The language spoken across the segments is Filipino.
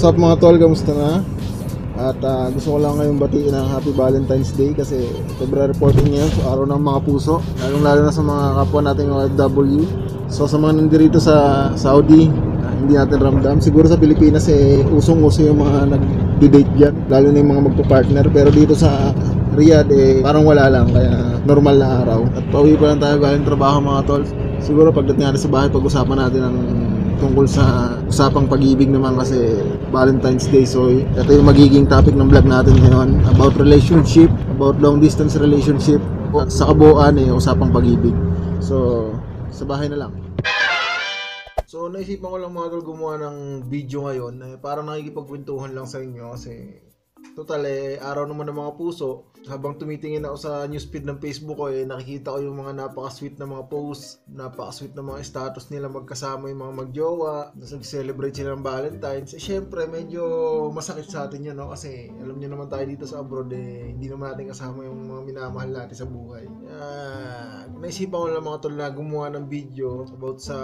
What's up mga tol, kamusta na? At gusto ko lang ngayong batiin ng Happy Valentine's Day kasi February 14 ngayon, so araw ng mga puso, lalo na sa mga kapwa nating OFW. So sa mga nandito sa Saudi, hindi natin ramdam. Siguro sa Pilipinas usong-uso yung mga nag-date dyan, lalo na yung mga magpa-partner. Pero dito sa Riyadh parang wala lang, kaya normal na araw. At pauwi pa lang tayo galing trabaho mga tol. Siguro pagdating natin sa bahay, pag-usapan natin ang tungkol sa usapang pag-ibig naman kasi Valentine's Day. So ito yung magiging topic ng vlog natin ngayon, about relationship, about long distance relationship, at sa kabuuan usapang pag-ibig. So sa bahay na lang. So naisipan ko lang mga tol gumawa ng video ngayon, parang nakikipagkwentuhan lang sa inyo kasi total araw naman ng mga puso. Habang tumitingin ako sa newsfeed ng Facebook ko nakikita ko yung mga napaka-sweet na mga posts, napaka-sweet na mga status nila magkasama yung mga magjowa, nag-celebrate sila ng Valentine's. Syempre medyo masakit sa atin yun, no? Kasi alam niyo naman tayo dito sa abroad hindi naman natin kasama yung mga minamahal natin sa buhay. Naisipan ko lang mga tol na gumawa ng video about sa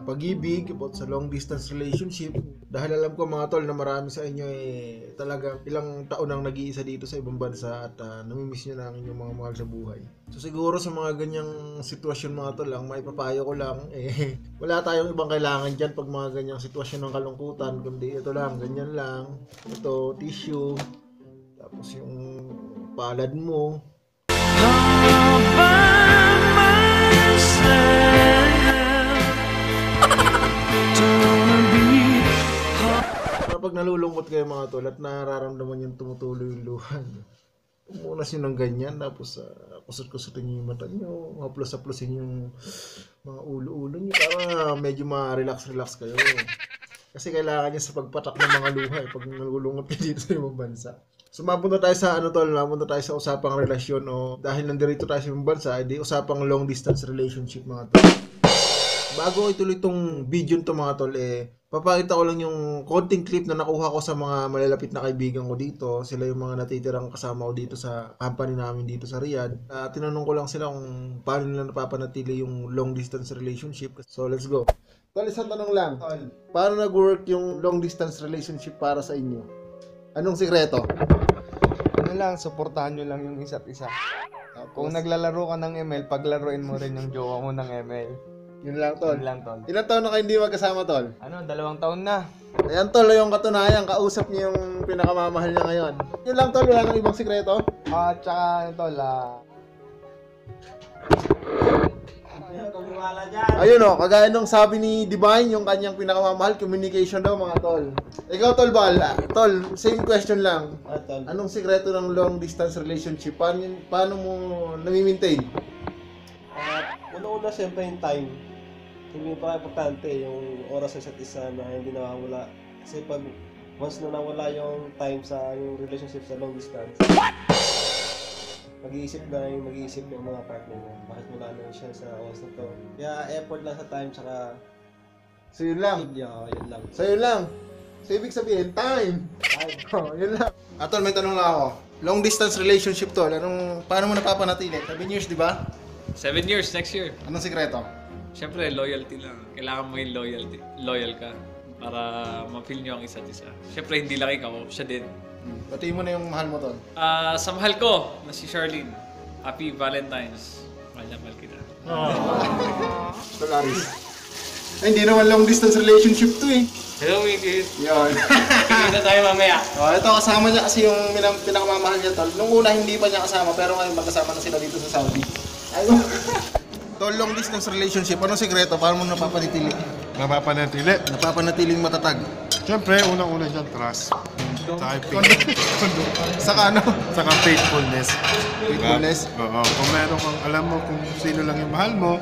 pag-ibig, about sa long distance relationship. Dahil alam ko mga tol na marami sa inyo talagang ilang taon nang nag-iisa dito sa ibang bansa at namimiss nyo na ang inyong mga mahal sa buhay. So siguro sa mga ganyang sitwasyon mga tol lang, maipapayo ko lang wala tayong ibang kailangan dyan pag mga ganyang sitwasyon ng kalungkutan, kundi ito lang, ganyan lang, ito tissue, tapos yung palad mo. Pag nalulungkot kayo mga tol at nararamdaman yung tumutuloy yung luha nyo, umunas nyo ng ganyan, tapos kusot-kusotin nyo yung mata nyo, haplos-haplosin yung mga ulo-ulo nyo para medyo ma-relax kayo. Kasi kailangan nyo sa pagpatak ng mga luha pag nalulungkot kayo dito sa ibang bansa. So mapunta tayo sa mapunta tayo sa usapang relasyon dahil nandito tayo sa ibang bansa, usapang long distance relationship mga tol. Bago ituloy itong video nito mga tol, papakita ko lang yung konting clip na nakuha ko sa mga malalapit na kaibigan ko dito. Sila yung mga natitirang kasama ko dito sa company namin dito sa Riyadh. Tinanong ko lang sila kung paano nila napapanatili yung long distance relationship. So let's go. Tol, isang tanong lang. Paano nag-work yung long distance relationship para sa inyo? Anong sikreto? Ano lang, suportahan nyo lang yung isa't isa. Kung naglalaro ka ng ML, paglaruin mo rin yung jowa mo ng ML. Yun lang, tol. Yun lang, tol. Ilang taon na kayo hindi magkasama, tol? 2 taon na. Ayan, tol, yung katunayan, kausap niyo yung pinakamamahal niya ngayon. Yun lang, tol, wala nang ibang sikreto? Tsaka, tol, ayun kagaya nung sabi ni Divine, yung kanyang pinakamamahal, communication daw, mga tol. Ikaw, tol, tol, same question lang. Anong sikreto ng long distance relationship? Paano mo nami-maintain? Una-una, siyempre yung time. Hindi pa importante yung oras sa isa't isa na hindi nawawala. Kasi pag once na nawala yung time sa yung relationship sa long distance, mag-iisip yung mga partner mo. Bakit wala na siya sa oras na to? Kaya effort lang sa time, tsaka So yun lang? yun lang. So yun lang? So ibig sabihin, time! Yun lang. Tol, may tanong lang ako. Long distance relationship, tol, paano mo napapanatili? 7 years, di ba? 7 years next year. Anong sikreto? Siyempre, loyalty lang. Kailangan mo yung loyal ka para ma-feel nyo ang isa't isa. Siyempre, hindi lang ikaw, siya din. Batiin mo na yung mahal mo, tol. Sa mahal ko, na si Charlene. Happy Valentine's. Mahal na mahal kita. Tol, Aris. Ay, hindi naman long distance relationship to Hello, Migit. Yun. Kita tayo mamaya. Ito, kasama niya kasi yung pinakamamahal niya, tol. Nung una, hindi pa niya kasama, pero ngayon magkasama na sila dito sa Saudi. Ayun. Tol, long distance relationship, anong sikreto? Paano mo napapanatili? Napapanatiling matatag. Siyempre, unang-una dyan, trust. Saka Saka faithfulness. Faithfulness? Oo. Kung meron kang, alam mo kung sino lang yung mahal mo,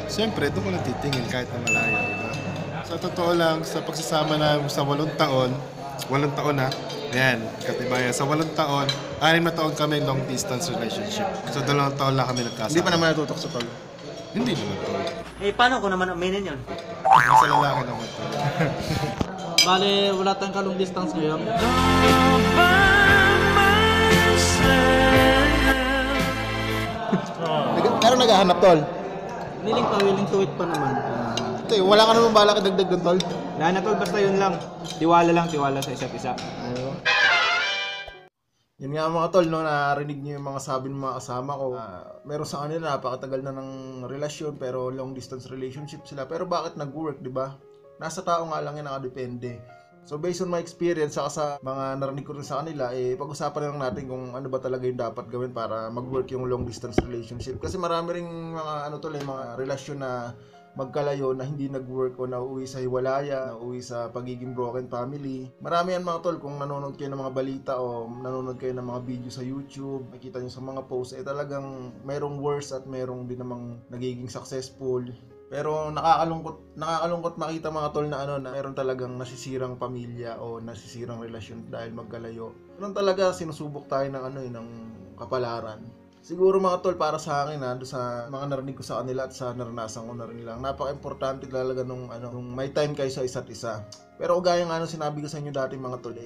siyempre, doon ko lang titingin kahit na malayo, diba? Sa totoo lang, sa pagsasama na sa 8 taon na, yan, katibayan. Sa 8 taon, 6 na taon kami long distance relationship. So 2 taon lang kami nagkasama. Hindi pa naman natutok sa tol. Hindi naman to. Paano ko naman aminin yun? Nasa lalaki naman to. Bale, wala tayong ka-long distance ngayon. Pero naghahanap, tol. Willing to wait pa naman. Ito wala ka naman balak idagdag doon, tol. Wala na tol, basta yun lang. Tiwala lang, tiwala sa isa't isa. Ano? Yun nga mga tol, no, narinig niyo yung mga sabi ng mga kasama ko. Meron sa kanila, napakatagal na ng relasyon pero long distance relationship sila. Pero bakit nag-work, di ba? Nasa tao nga lang yan nakadepende. So based on my experience, saka sa mga narinig ko rin sa kanila, pag-usapan na lang natin kung ano ba talaga yung dapat gawin para mag-work yung long distance relationship. Kasi marami ring mga mga relasyon na magkalayo na hindi nag-work o nauuwi sa hiwalaya, nauuwi sa pagiging broken family. Marami yan mga tol, kung nanonood kayo ng mga balita o nanonood kayo ng mga video sa YouTube, makita nyo sa mga posts, talagang merong worse at merong din namang nagiging successful. Pero nakakalungkot makita mga tol na na meron talagang nasisirang pamilya o nasisirang relasyon dahil magkalayo. Ganun talaga, sinusubok tayo ng kapalaran. Siguro mga tol, para sa akin doon sa mga narinig ko sa kanila at sa naranasan ko na rin lang, napaka-importante talaga nung may time kayo sa isa't isa. Pero gaya nga sinabi ko sa inyo dati mga tol,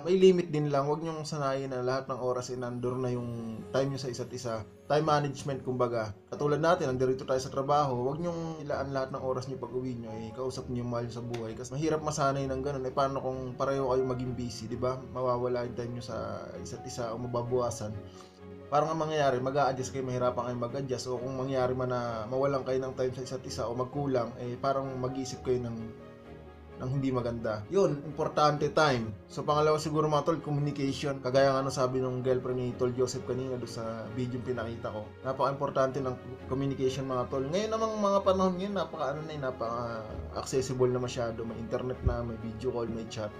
may limit din lang. Huwag niyong sanayin na lahat ng oras nandun na yung time niyo sa isa't isa. Time management kumbaga. Katulad natin, nandito tayo sa trabaho, huwag niyong ilaan lahat ng oras niyo pag uwi niyo, kausap niyo yung mahal niyo sa buhay. Kasi mahirap masanay ng ganun. Paano kung pareho kayo maging busy, di ba? Mawawala yung time niyo sa isa't isa o mababawasan. Parang ang mangyayari, mag-a-adjust kayo, mahirapan kayo mag-adjust, o kung mangyari man na mawalan kayo ng time sa isa't isa o magkulang, parang mag-isip kayo ng hindi maganda. Yun, importante time. So pangalawa siguro mga tol, communication. Kagaya nga sabi ng girlfriend ni Tol Joseph kanina doon sa video yung pinakita ko. Napaka-importante ng communication mga tol. Ngayon namang mga panahon ngayon, napaka-accessible na masyado. May internet na, may video call, may chat.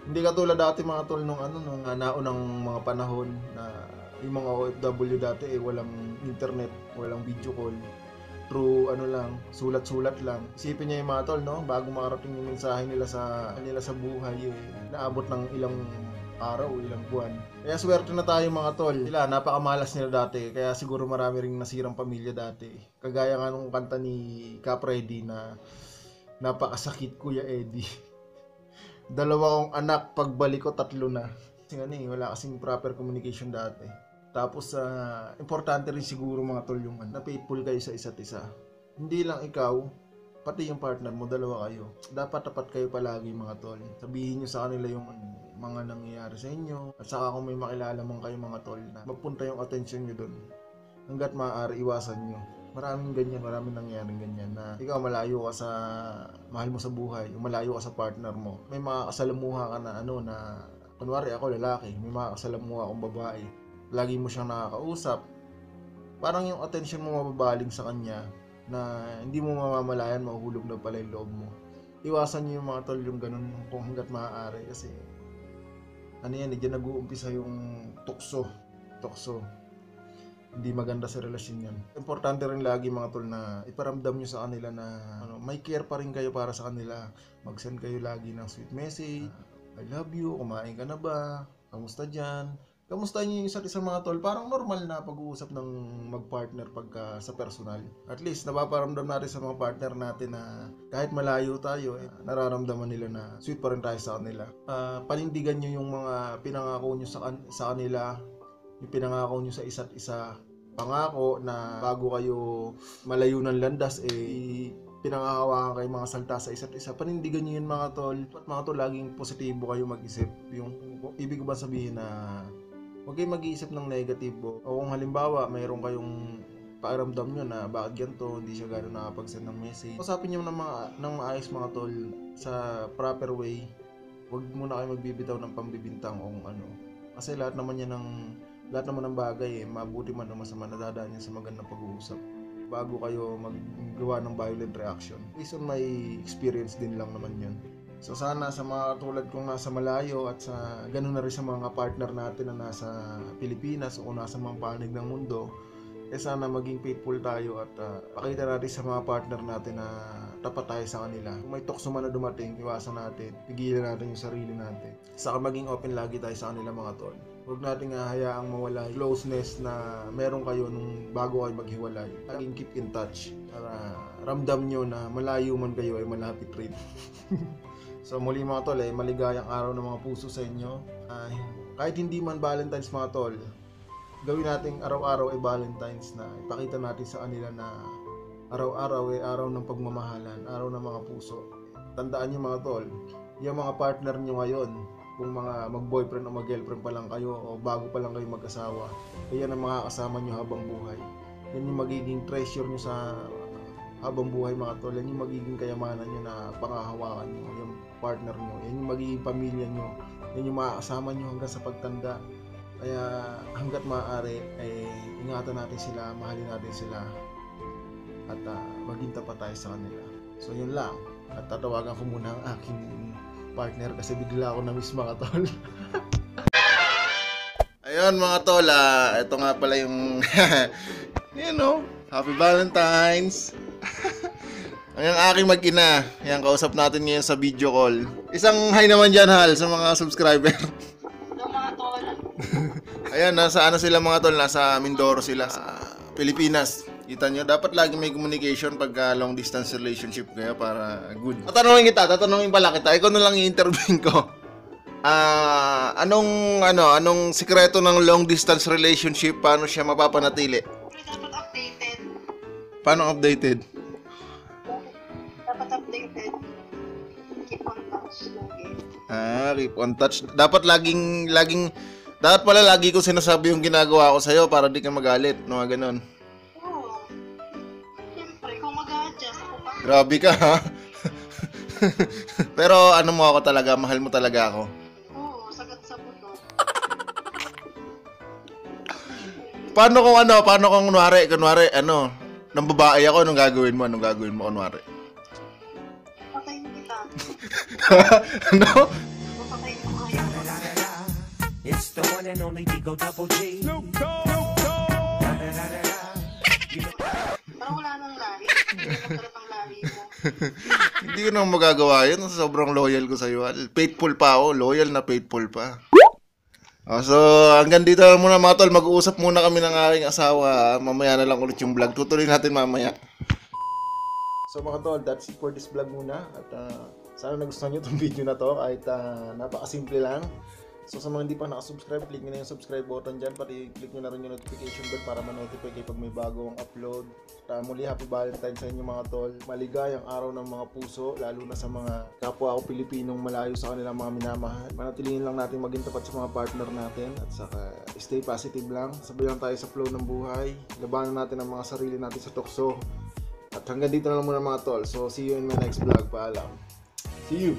Hindi katulad dati mga tol nung naunang mga panahon na yung mga OFW dati walang internet, walang video call. Through sulat-sulat lang. Isipin niya yung mga tol, no? Bago makarating yung mensahe nila sa buhay, naabot ng ilang araw, ilang buwan. Kaya swerte na tayo mga tol. Sila, napakamalas nila dati. Kaya siguro marami ring nasirang pamilya dati. Kagaya nga nung kanta ni Cap Reddy na napakasakit Kuya Eddie. 2 kong anak, pagbalik ko 3 na. Kasi wala kasing proper communication dati. Tapos, importante rin siguro mga tol yung na faithful kayo sa isa't isa. Hindi lang ikaw, pati yung partner mo, 2 kayo. Dapat tapat kayo palagi mga tol. Sabihin nyo sa kanila yung mga nangyayari sa inyo. At saka kung may makilala mong kayo mga tol, na magpunta yung attention nyo dun. Hanggat maaari, iwasan nyo. Maraming nangyayaring ganyan na ikaw malayo ka sa mahal mo sa buhay, malayo ka sa partner mo. May mga kasalamuha ka na kunwari ako lalaki, may mga kasalamuha akong babae. Lagi mo siyang nakakausap, parang yung attention mo mababaling sa kanya na hindi mo mamamalayan, mahuhulog na pala yung loob mo. Iwasan niyo yung mga tol yung ganun kung hanggat maaari kasi diyan nag-uumpisa yung tukso. Hindi maganda sa relasyon yan. Importante rin lagi mga tol na iparamdam nyo sa kanila na may care pa rin kayo para sa kanila. Mag-send kayo lagi ng sweet message, I love you, kumain ka na ba, kamusta dyan. Kamusta niyo yung isa't isa mga tol? Parang normal na pag-uusap ng mag-partner pagka sa personal. At least napaparamdam natin sa mga partner natin na kahit malayo tayo, nararamdaman nila na sweet pa rin tayo sa kanila. Panindigan niyo yung mga pinangako niyo sa kanila, yung pinangako niyo sa isa't isa. Pangako na bago kayo malayo ng landas, pinangahawakan kayo mga salta sa isa't isa. Panindigan niyo yun mga tol. At mga tol, laging positibo kayo mag-isip. Yung ibig ko ba sabihin na huwag kayo mag-iisip ng negatibo. O kung halimbawa, mayroon kayong pakiramdam nyo na bakit ganito, hindi siya gano'n nakapag-send ng message. Usapin nyo ng maayos mga tol sa proper way. Huwag muna kayo magbibitaw ng pambibintang o kung ano. Kasi lahat naman ng bagay, mabuti man o masama, nadadaan yan sa magandang pag-uusap. Bago kayo maggawa ng violent reaction. Based on my experience din lang naman yun. So sana sa mga tulad kong nasa malayo at sa ganun na rin sa mga partner natin na nasa Pilipinas o nasa mga panig ng mundo, sana maging faithful tayo at pakita natin sa mga partner natin na tapat tayo sa kanila. Kung may tukso man na dumating, iwasan natin, pigilan natin yung sarili natin. Saka maging open lagi tayo sa kanila mga tol. Huwag natin hayaang mawala yung closeness na meron kayo nung bago kayo maghiwalay. Laging keep in touch para ramdam nyo na malayo man kayo ay malapit rin. So muli mga tol, maligayang araw ng mga puso sa inyo. Kahit hindi man Valentine's mga tol, gawin nating araw-araw ay Valentine's na ipakita natin sa kanila na araw-araw ay araw ng pagmamahalan, araw ng mga puso. tandaan nyo mga tol, yung mga partner nyo ngayon, kung mga mag-boyfriend o mag-girlfriend pa lang kayo o bago pa lang kayo mag-asawa, yan ang makakasama nyo habang buhay. Yan yung magiging treasure nyo sa habang buhay mga tol. Yan yung magiging kayamanan nyo na pangahawakan nyo, yung partner nyo. Yan yung magiging pamilya nyo. Yan yung makakasama nyo hanggang sa pagtanda. Kaya hanggat maaari ay ingatan natin sila, mahalin natin sila, at maging tapat tayo sa kanila. So yun lang. At tatawagan ko muna ang aking partner kasi bigla ako na-miss mga tol. Ayun mga tol, ito nga pala yung you know, Happy Valentine's. Ang aking mag-ina, yan, kausap natin ngayon sa video call. Isang hi naman dyan, Hal, sa mga subscriber. Mga tol. Ayan, nasa ano sila mga tol, nasa Mindoro sila, sa Pilipinas. Kita nyo, dapat lagi may communication pagka long distance relationship kayo para good. Tatanungin pala kita, ikaw na lang i-interviewin ko. Anong sikreto ng long distance relationship? Paano siya mapapanatili? Dapat updated. Paano updated? Dapat updated. Keep on touch lagi. Keep on touch. Dapat dapat pala lagi ko sinasabi yung ginagawa ko sa'yo para di ka magalit, mga ganon. Oo. Siyempre, kung mag-a-adjust ako pa. Grabe ka, ha? Pero ano mo ako talaga, mahal mo talaga ako. Oo, sagat sa buto. Paano kung kunwari, nang babae ako, anong gagawin mo kunwari? Patayin kita. Ano? Patayin mo ayaw ko. It's the one and only Digo Double G. Pero wala nang lahi. Hindi mo talagang ang lahi mo. Hindi ko nang magagawa yun. Sobrang loyal ko sa'yo. Faithful pa ako. Loyal na faithful pa. So, hanggang dito na muna mga tol. Mag-uusap muna kami ng aking asawa. Mamaya na lang ulit yung vlog. Tutuloy natin mamaya. So mga tol, that's it for this vlog muna. At sana nagustuhan nyo itong video na to. Kahit napakasimple lang. So sa mga hindi pa nakasubscribe, click nyo na yung subscribe button dyan. Pati click nyo na rin yung notification bell para ma-notify kayo pag may bagong upload. Muli, Happy Valentine's sa inyo mga tol. Maligayang araw ng mga puso, lalo na sa mga kapwa ko Pilipinong malayo sa kanilang mga minamahal. Manatilihin lang natin maging tapat sa mga partner natin. At saka stay positive lang. Sabay lang tayo sa flow ng buhay. Labanan natin ang mga sarili natin sa tukso. At hanggang dito na lang muna mga tol. So see you in my next vlog. Paalam. See you!